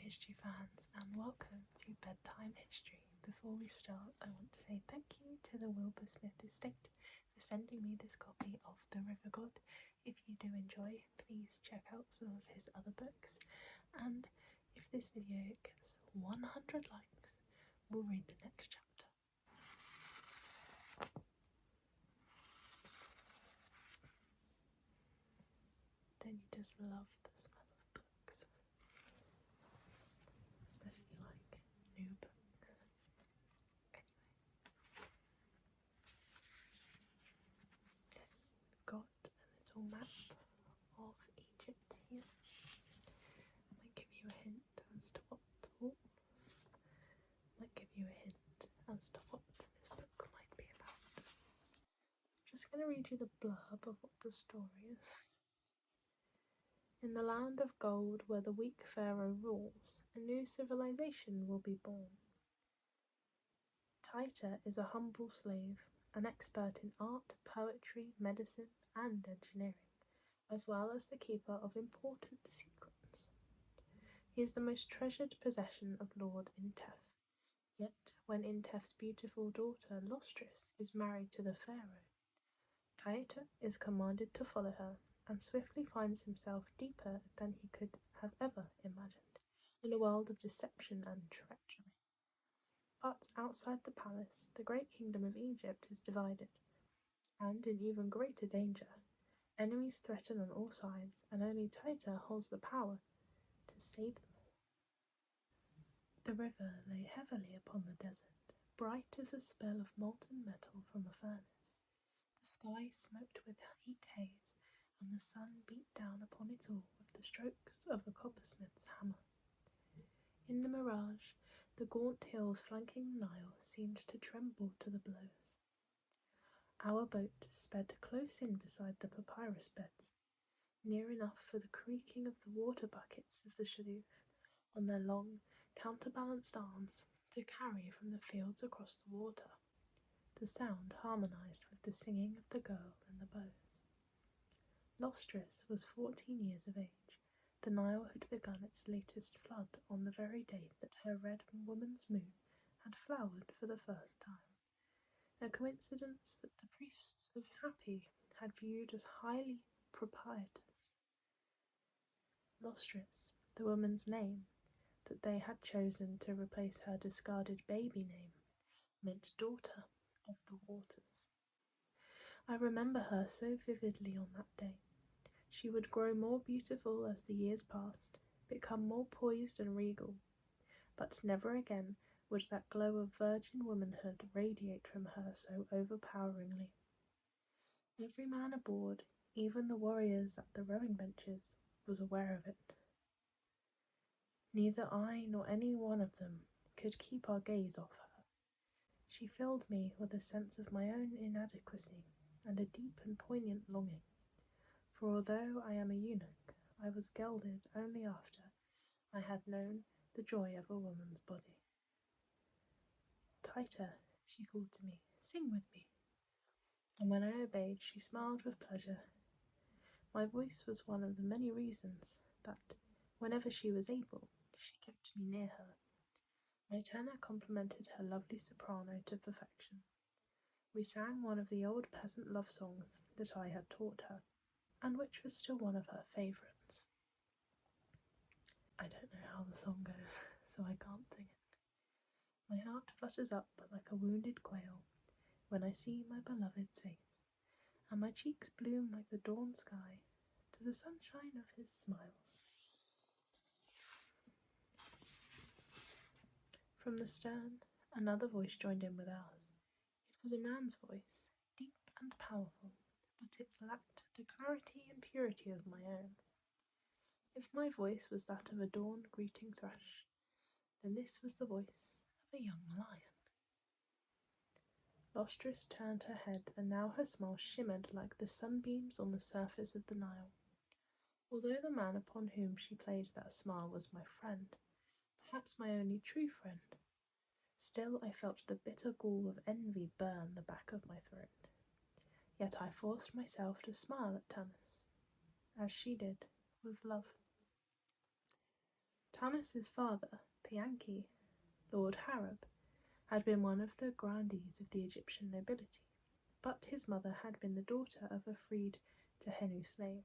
history fans, and welcome to Bedtime History. Before we start, I want to say thank you to the Wilbur-Smith estate for sending me this copy of The River God. If you do enjoy, please check out some of his other books, and if this video gets 100 likes, we'll read the next chapter. Don't you just love the smell of books? Especially like new books. Anyway. We've got a little map of Egypt here. I might give you a hint as to what might give you a hint as to what this book might be about. I'm just going to read you the blurb of what the story is. In the land of gold where the weak pharaoh rules, a new civilization will be born. Tita is a humble slave, an expert in art, poetry, medicine, and engineering, as well as the keeper of important secrets. He is the most treasured possession of Lord Intef. Yet, when Intef's beautiful daughter Lostris is married to the pharaoh, Tita is commanded to follow her, and swiftly finds himself deeper than he could have ever imagined, in a world of deception and treachery. But outside the palace, the great kingdom of Egypt is divided, and in even greater danger. Enemies threaten on all sides, and only Tita holds the power to save them all. The river lay heavily upon the desert, bright as a spell of molten metal from a furnace. The sky smoked with heat haze, and the sun beat down upon it all with the strokes of a coppersmith's hammer. In the mirage, the gaunt hills flanking the Nile seemed to tremble to the blows. Our boat sped close in beside the papyrus beds, near enough for the creaking of the water buckets of the shadoof on their long, counterbalanced arms to carry from the fields across the water. The sound harmonized with the singing of the girl in the bows. Lostris was 14 years of age. The Nile had begun its latest flood on the very day that her red woman's moon had flowered for the first time, a coincidence that the priests of Hapi had viewed as highly propitious. Lostris, the woman's name that they had chosen to replace her discarded baby name, meant daughter of the waters. I remember her so vividly on that day. She would grow more beautiful as the years passed, become more poised and regal, but never again would that glow of virgin womanhood radiate from her so overpoweringly. Every man aboard, even the warriors at the rowing benches, was aware of it. Neither I nor any one of them could keep our gaze off her. She filled me with a sense of my own inadequacy and a deep and poignant longing. For although I am a eunuch, I was gelded only after I had known the joy of a woman's body. Tita, she called to me, sing with me. And when I obeyed, she smiled with pleasure. My voice was one of the many reasons that, whenever she was able, she kept me near her. My tenor complemented her lovely soprano to perfection. We sang one of the old peasant love songs that I had taught her, and which was still one of her favourites. I don't know how the song goes, so I can't sing it. My heart flutters up like a wounded quail when I see my beloved's face, and my cheeks bloom like the dawn sky to the sunshine of his smile. From the stern, another voice joined in with ours. It was a man's voice, deep and powerful, but it lacked the clarity and purity of my own. If my voice was that of a dawn-greeting thrush, then this was the voice of a young lion. Lostris turned her head, and now her smile shimmered like the sunbeams on the surface of the Nile. Although the man upon whom she played that smile was my friend, perhaps my only true friend, still I felt the bitter gall of envy burn the back of my throat. Yet I forced myself to smile at Tanus, as she did, with love. Tanus's father, Pianki, Lord Harab, had been one of the grandees of the Egyptian nobility, but his mother had been the daughter of a freed Tehenu slave.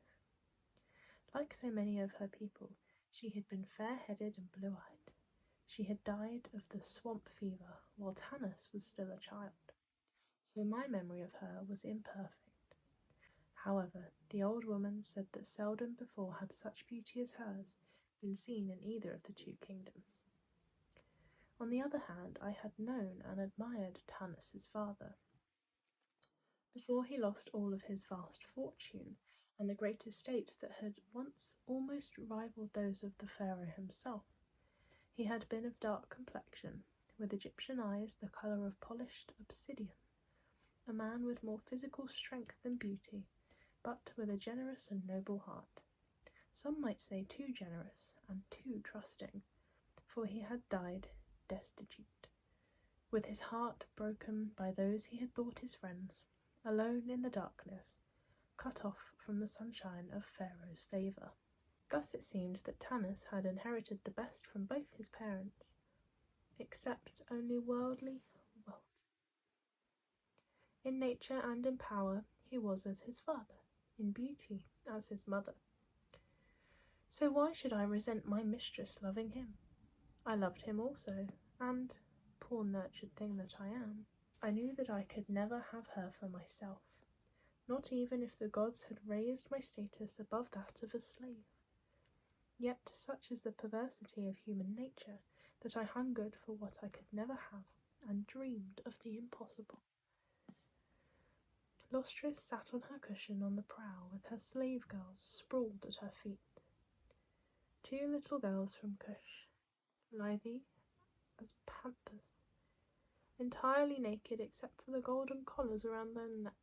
Like so many of her people, she had been fair-headed and blue-eyed. She had died of the swamp fever while Tanus was still a child, so my memory of her was imperfect. However, the old woman said that seldom before had such beauty as hers been seen in either of the two kingdoms. On the other hand, I had known and admired Tanus's father. Before he lost all of his vast fortune and the great estates that had once almost rivaled those of the pharaoh himself, he had been of dark complexion, with Egyptian eyes the colour of polished obsidian, a man with more physical strength than beauty, but with a generous and noble heart. Some might say too generous and too trusting, for he had died destitute, with his heart broken by those he had thought his friends, alone in the darkness, cut off from the sunshine of Pharaoh's favour. Thus it seemed that Tanus had inherited the best from both his parents, except only worldly wealth. In nature and in power he was as his father, in beauty as his mother. So why should I resent my mistress loving him? I loved him also, and, poor nurtured thing that I am, I knew that I could never have her for myself, not even if the gods had raised my status above that of a slave. Yet such is the perversity of human nature that I hungered for what I could never have, and dreamed of the impossible. Lostris sat on her cushion on the prow with her slave girls sprawled at her feet. Two little girls from Cush, lithe as panthers, entirely naked except for the golden collars around their necks.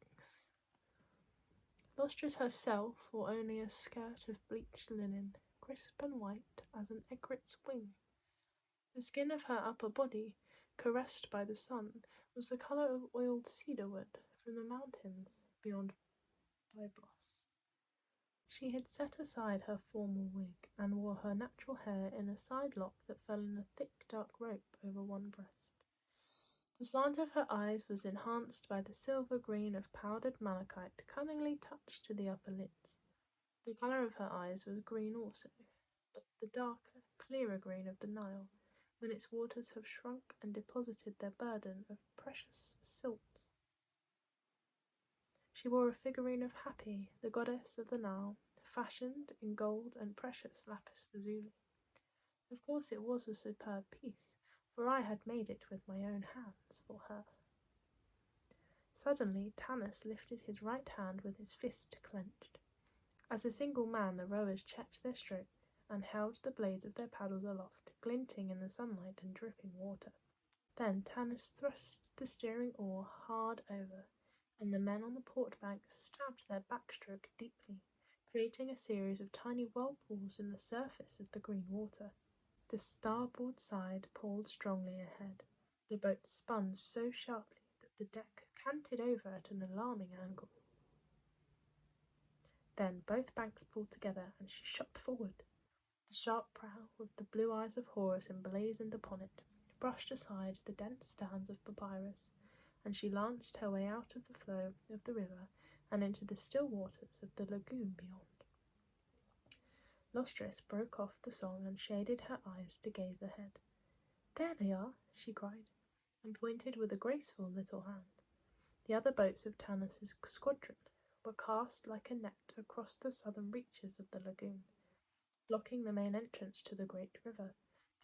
Lostris herself wore only a skirt of bleached linen, crisp and white as an egret's wing. The skin of her upper body, caressed by the sun, was the colour of oiled cedar wood from the mountains beyond Byblos. She had set aside her formal wig and wore her natural hair in a side lock that fell in a thick dark rope over one breast. The slant of her eyes was enhanced by the silver green of powdered malachite cunningly touched to the upper lids. The colour of her eyes was green also, but the darker, clearer green of the Nile, when its waters have shrunk and deposited their burden of precious silt. She wore a figurine of Hapi, the goddess of the Nile, fashioned in gold and precious lapis lazuli. Of course it was a superb piece, for I had made it with my own hands for her. Suddenly Tanus lifted his right hand with his fist clenched. As a single man the rowers checked their stroke and held the blades of their paddles aloft, glinting in the sunlight and dripping water. Then Tanus thrust the steering oar hard over, and the men on the port bank stabbed their backstroke deeply, creating a series of tiny whirlpools in the surface of the green water. The starboard side pulled strongly ahead. The boat spun so sharply that the deck canted over at an alarming angle. Then both banks pulled together and she shot forward. The sharp prow, with the blue eyes of Horus emblazoned upon it, brushed aside the dense stands of papyrus, and she lanced her way out of the flow of the river and into the still waters of the lagoon beyond. Lostris broke off the song and shaded her eyes to gaze ahead. "There they are," she cried, and pointed with a graceful little hand. The other boats of Tanus's squadron were cast like a net across the southern reaches of the lagoon, blocking the main entrance to the great river,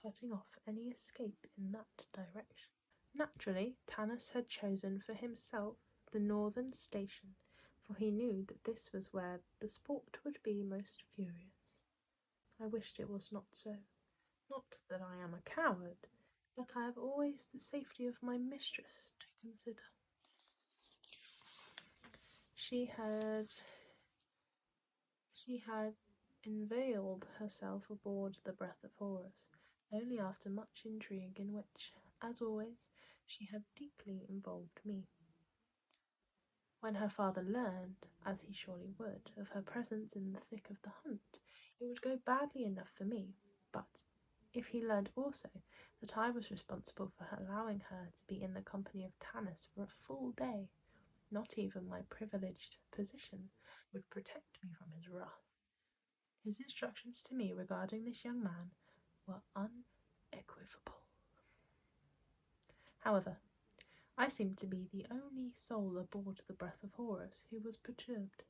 cutting off any escape in that direction. Naturally, Tanus had chosen for himself the northern station, for he knew that this was where the sport would be most furious. I wished it was not so. Not that I am a coward, but I have always the safety of my mistress to consider. She had unveiled herself aboard the Breath of Horus, only after much intrigue in which, as always, she had deeply involved me. When her father learned, as he surely would, of her presence in the thick of the hunt, it would go badly enough for me, but if he learned also that I was responsible for allowing her to be in the company of Tanus for a full day, not even my privileged position would protect me from his wrath. His instructions to me regarding this young man were unequivocal. However, I seemed to be the only soul aboard the Breath of Horus who was perturbed.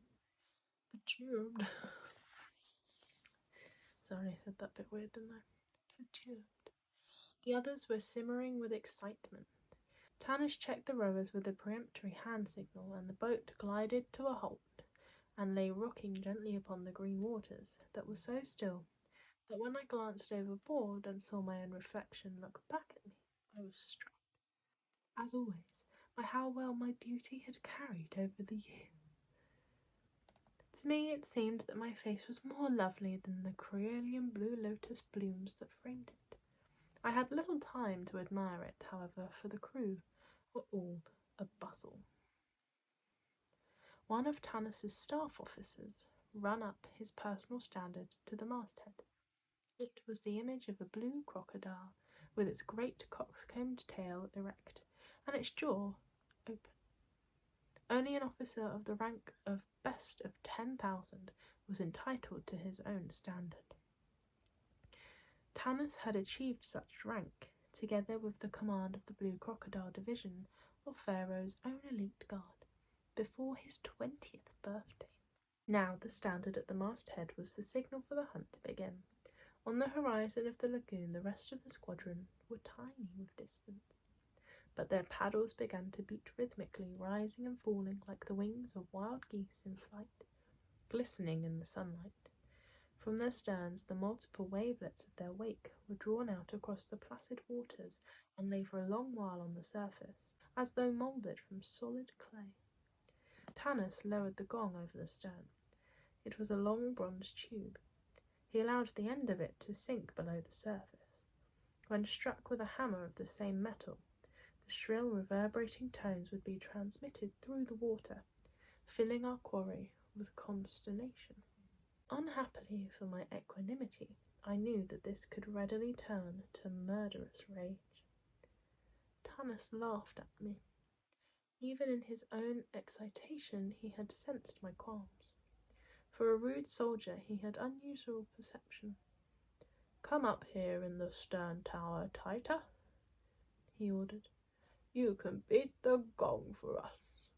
Sorry, I said that bit weird, didn't I? Perturbed. The others were simmering with excitement. Tanus checked the rowers with a peremptory hand signal, and the boat glided to a halt and lay rocking gently upon the green waters that were so still that when I glanced overboard and saw my own reflection look back at me, I was struck, as always, by how well my beauty had carried over the years. To me it seemed that my face was more lovely than the Corellian blue lotus blooms that framed it. I had little time to admire it, however, for the crew were all a bustle. One of Tanus's staff officers ran up his personal standard to the masthead. It was the image of a blue crocodile, with its great coxcombed tail erect, and its jaw open. Only an officer of the rank of best of 10,000 was entitled to his own standard. Tanus had achieved such rank, together with the command of the Blue Crocodile Division of Pharaoh's own elite guard, before his 20th birthday. Now the standard at the masthead was the signal for the hunt to begin. On the horizon of the lagoon the rest of the squadron were tiny with distance, but their paddles began to beat rhythmically, rising and falling like the wings of wild geese in flight, glistening in the sunlight. From their sterns the multiple wavelets of their wake were drawn out across the placid waters and lay for a long while on the surface, as though moulded from solid clay. Tanus lowered the gong over the stern. It was a long bronze tube. He allowed the end of it to sink below the surface. When struck with a hammer of the same metal, the shrill reverberating tones would be transmitted through the water, filling our quarry with consternation. Unhappily for my equanimity, I knew that this could readily turn to murderous rage. Tanus laughed at me. Even in his own excitation he had sensed my qualms. For a rude soldier he had unusual perception. "Come up here in the stern tower, Tita," he ordered. "You can beat the gong for us.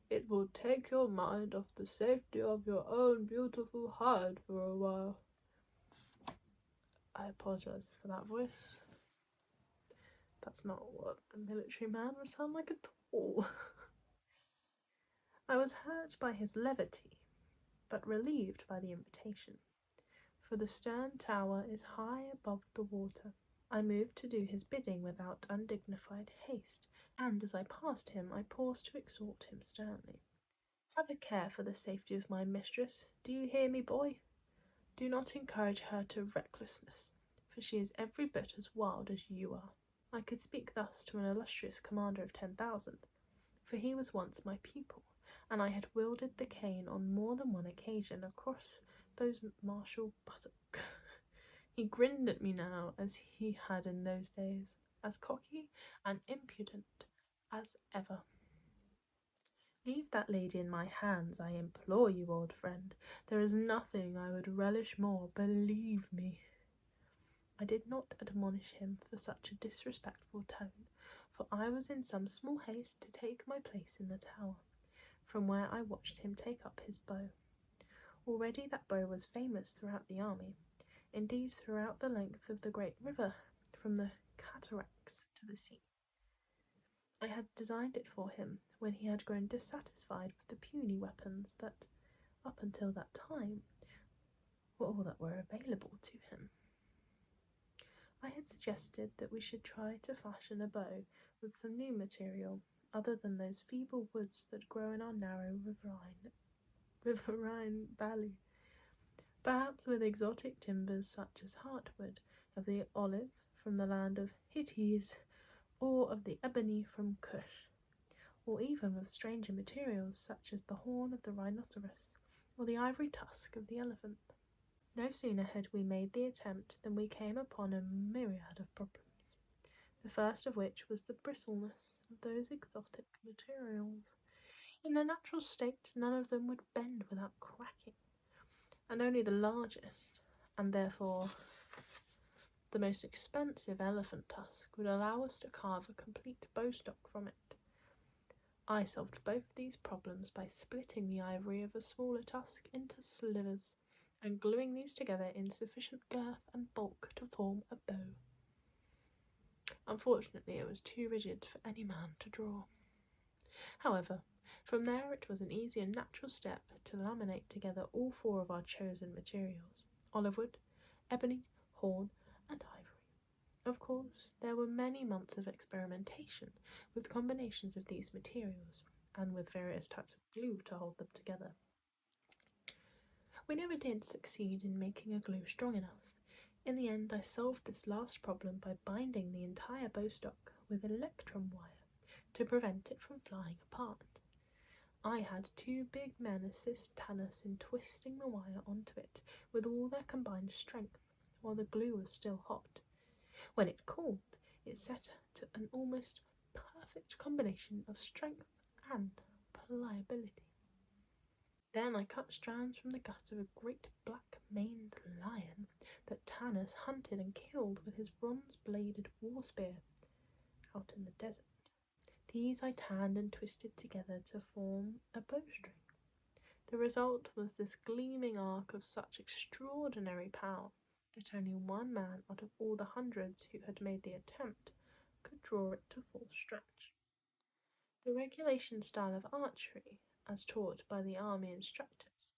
It will take your mind off the safety of your own beautiful hide for a while." I apologise for that voice. That's not what a military man would sound like at all. I was hurt by his levity, but relieved by the invitation, for the stern tower is high above the water. I moved to do his bidding without undignified haste, and as I passed him I paused to exhort him sternly. "Have a care for the safety of my mistress. Do you hear me, boy? Do not encourage her to recklessness, for she is every bit as wild as you are." I could speak thus to an illustrious commander of 10,000, for he was once my pupil, and I had wielded the cane on more than one occasion across those martial buttocks. He grinned at me now as he had in those days, as cocky and impudent as ever. "Leave that lady in my hands, I implore you, old friend. There is nothing I would relish more, believe me." I did not admonish him for such a disrespectful tone, for I was in some small haste to take my place in the tower, from where I watched him take up his bow. Already that bow was famous throughout the army, indeed throughout the length of the great river, from the cataracts to the sea. I had designed it for him when he had grown dissatisfied with the puny weapons that, up until that time, were all that were available to him. I had suggested that we should try to fashion a bow with some new material, other than those feeble woods that grow in our narrow riverine valley. Perhaps with exotic timbers such as heartwood of the olive from the land of Hittites, or of the ebony from Kush, or even with stranger materials such as the horn of the rhinoceros, or the ivory tusk of the elephant. No sooner had we made the attempt than we came upon a myriad of problems, the first of which was the bristleness of those exotic materials. In their natural state, none of them would bend without cracking, and only the largest, and therefore the most expensive elephant tusk would allow us to carve a complete bowstock from it. I solved both these problems by splitting the ivory of a smaller tusk into slivers and gluing these together in sufficient girth and bulk to form a bow. Unfortunately, it was too rigid for any man to draw. However, from there it was an easy and natural step to laminate together all four of our chosen materials: olive wood, ebony, horn, and ivory. Of course, there were many months of experimentation with combinations of these materials, and with various types of glue to hold them together. We never did succeed in making a glue strong enough. In the end, I solved this last problem by binding the entire bowstock with electrum wire to prevent it from flying apart. I had two big men assist Tanus in twisting the wire onto it with all their combined strength, while the glue was still hot. When it cooled, it set to an almost perfect combination of strength and pliability. Then I cut strands from the gut of a great black-maned lion that Tanus hunted and killed with his bronze-bladed war spear out in the desert. These I tanned and twisted together to form a bowstring. The result was this gleaming arc of such extraordinary power that only one man out of all the hundreds who had made the attempt could draw it to full stretch. The regulation style of archery, as taught by the army instructors,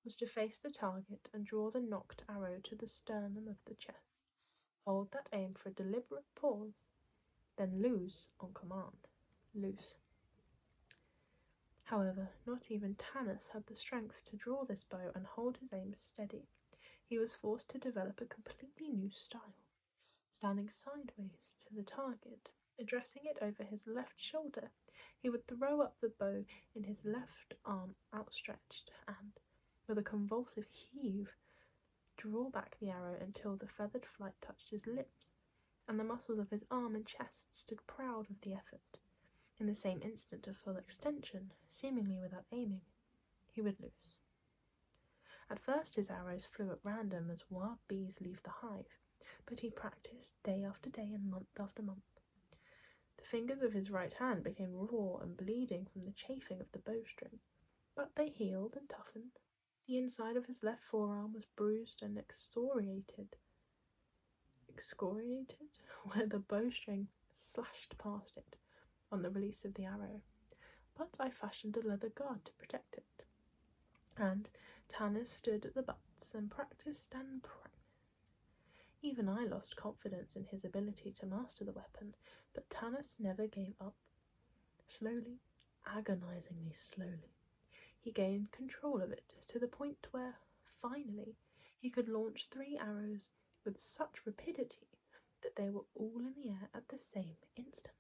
was to face the target and draw the nocked arrow to the sternum of the chest, hold that aim for a deliberate pause, then loose on command. Loose. However, not even Tanus had the strength to draw this bow and hold his aim steady. He was forced to develop a completely new style, standing sideways to the target, addressing it over his left shoulder. He would throw up the bow in his left arm outstretched and, with a convulsive heave, draw back the arrow until the feathered flight touched his lips, and the muscles of his arm and chest stood proud of the effort. In the same instant of full extension, seemingly without aiming, he would loose. At first his arrows flew at random as wild bees leave the hive, but he practiced day after day and month after month. The fingers of his right hand became raw and bleeding from the chafing of the bowstring, but they healed and toughened. The inside of his left forearm was bruised and excoriated, where the bowstring slashed past it on the release of the arrow, but I fashioned a leather guard to protect it, and Tanus stood at the butts and practiced and practiced. Even I lost confidence in his ability to master the weapon, but Tanus never gave up. Slowly, agonizingly slowly, he gained control of it to the point where, finally, he could launch 3 arrows with such rapidity that they were all in the air at the same instant.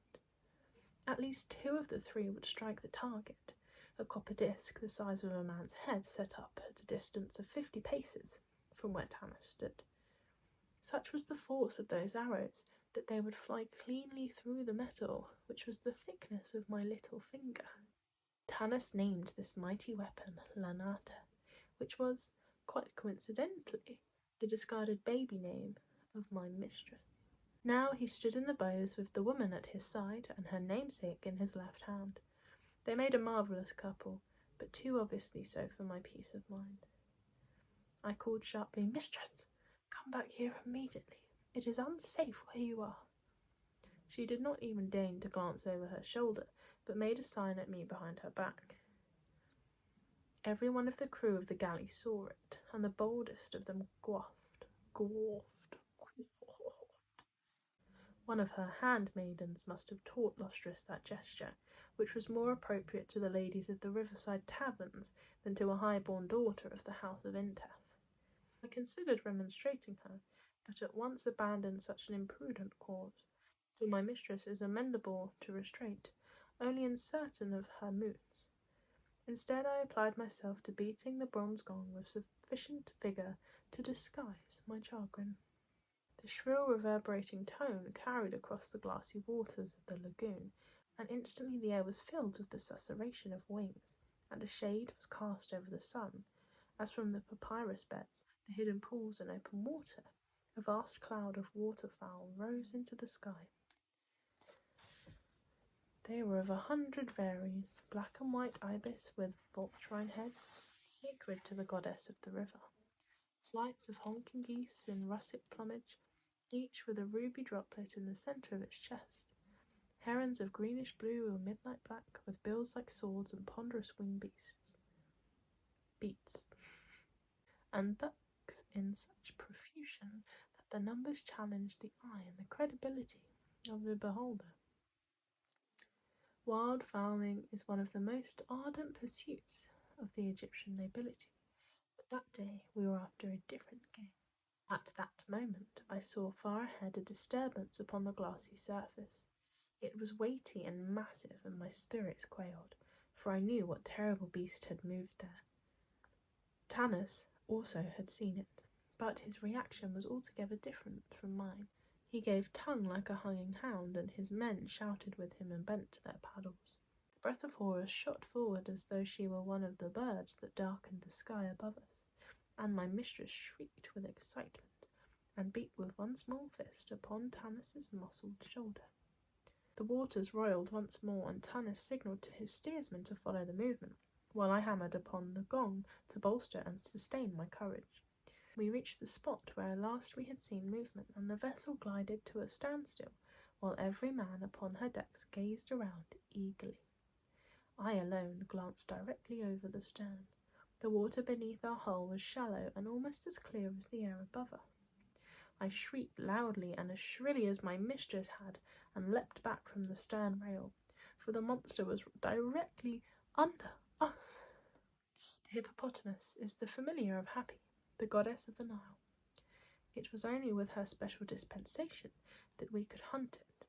At least 2 of the 3 would strike the target, a copper disc the size of a man's head set up at a distance of 50 paces from where Tanus stood. Such was the force of those arrows that they would fly cleanly through the metal, which was the thickness of my little finger. Tanus named this mighty weapon Lanata, which was, quite coincidentally, the discarded baby name of my mistress. Now he stood in the bows with the woman at his side and her namesake in his left hand. They made a marvellous couple, but too obviously so for my peace of mind. I called sharply, "Mistress, come back here immediately. It is unsafe where you are." She did not even deign to glance over her shoulder, but made a sign at me behind her back. Every one of the crew of the galley saw it, and the boldest of them quaffed. One of her handmaidens must have taught Lostris that gesture, which was more appropriate to the ladies of the riverside taverns than to a high-born daughter of the house of Intef. I considered remonstrating her, but at once abandoned such an imprudent course, for my mistress is amenable to restraint only in certain of her moods. Instead, I applied myself to beating the bronze gong with sufficient vigour to disguise my chagrin. The shrill reverberating tone carried across the glassy waters of the lagoon, and instantly the air was filled with the susurration of wings, and a shade was cast over the sun, as from the papyrus beds, the hidden pools and open water, a vast cloud of waterfowl rose into the sky. They were of 100 varies, black and white ibis with vulturine heads, sacred to the goddess of the river. Flights of honking geese in russet plumage, each with a ruby droplet in the centre of its chest. Herons of greenish blue or midnight black, with bills like swords and ponderous winged beats. And ducks in such profusion that the numbers challenged the eye and the credibility of the beholder. Wild fowling is one of the most ardent pursuits of the Egyptian nobility, but that day we were after a different game. At that moment I saw far ahead a disturbance upon the glassy surface. It was weighty and massive, and my spirits quailed, for I knew what terrible beast had moved there. Tanus also had seen it, but his reaction was altogether different from mine. He gave tongue like a hunging hound, and his men shouted with him and bent to their paddles. The breath of Horus shot forward as though she were one of the birds that darkened the sky above us, and my mistress shrieked with excitement, and beat with one small fist upon Tanus's muscled shoulder. The waters roiled once more, and Tanus signalled to his steersman to follow the movement, while I hammered upon the gong to bolster and sustain my courage. We reached the spot where last we had seen movement, and the vessel glided to a standstill, while every man upon her decks gazed around eagerly. I alone glanced directly over the stern. The water beneath our hull was shallow and almost as clear as the air above us. I shrieked loudly and as shrilly as my mistress had, and leapt back from the stern rail, for the monster was directly under us. The hippopotamus is the familiar of Happy, the goddess of the Nile. It was only with her special dispensation that we could hunt it.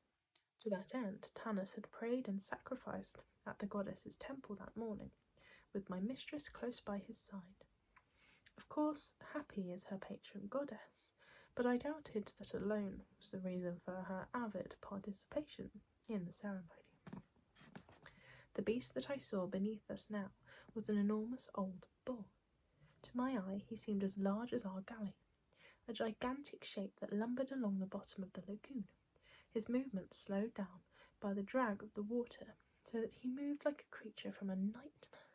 To that end, Tanus had prayed and sacrificed at the goddess's temple that morning, with my mistress close by his side. Of course, Happy is her patron goddess, but I doubted that alone was the reason for her avid participation in the ceremony. The beast that I saw beneath us now was an enormous old bull. To my eye he seemed as large as our galley, a gigantic shape that lumbered along the bottom of the lagoon, his movements slowed down by the drag of the water, so that he moved like a creature from a nightmare.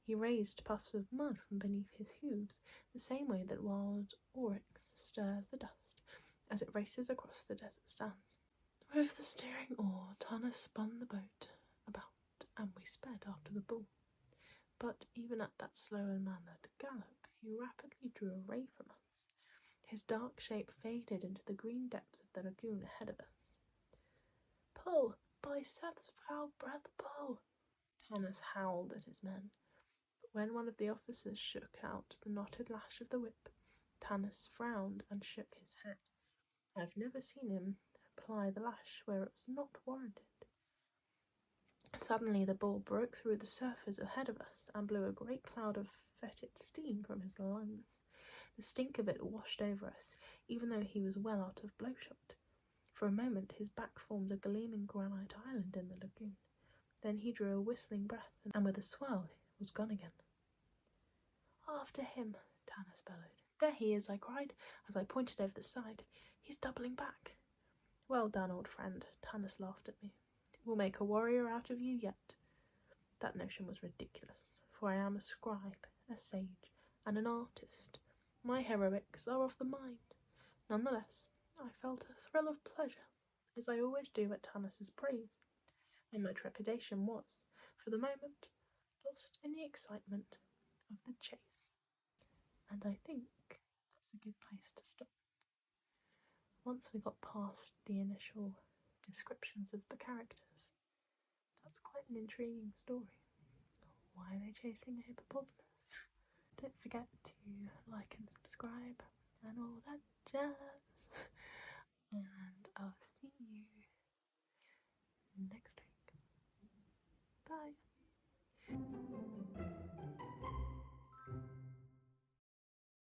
He raised puffs of mud from beneath his hooves, the same way that wild oryx stirs the dust as it races across the desert sands. With the steering oar, Tanus spun the boat about, and we sped after the bull. But even at that slow and mannered gallop, he rapidly drew away from us. His dark shape faded into the green depths of the lagoon ahead of us. "Pull! By Seth's foul breath, pull!" Tanus howled at his men. But when one of the officers shook out the knotted lash of the whip, Tanus frowned and shook his head. I've never seen him apply the lash where it was not warranted. Suddenly the bull broke through the surface ahead of us and blew a great cloud of fetid steam from his lungs. The stink of it washed over us, even though he was well out of blowshot. For a moment his back formed a gleaming granite island in the lagoon. Then he drew a whistling breath, and with a swirl was gone again. "After him," Tanus bellowed. "There he is," I cried, as I pointed over the side. "He's doubling back." "Well done, old friend," Tanus laughed at me. "We'll make a warrior out of you yet." That notion was ridiculous, for I am a scribe, a sage, and an artist. My heroics are of the mind. Nonetheless, I felt a thrill of pleasure, as I always do at Tanus's praise, and my trepidation was, for the moment, lost in the excitement of the chase. And I think that's a good place to stop. Once we got past the initial descriptions of the characters, that's quite an intriguing story. Why are they chasing a hippopotamus? Don't forget to like and subscribe and all that jazz.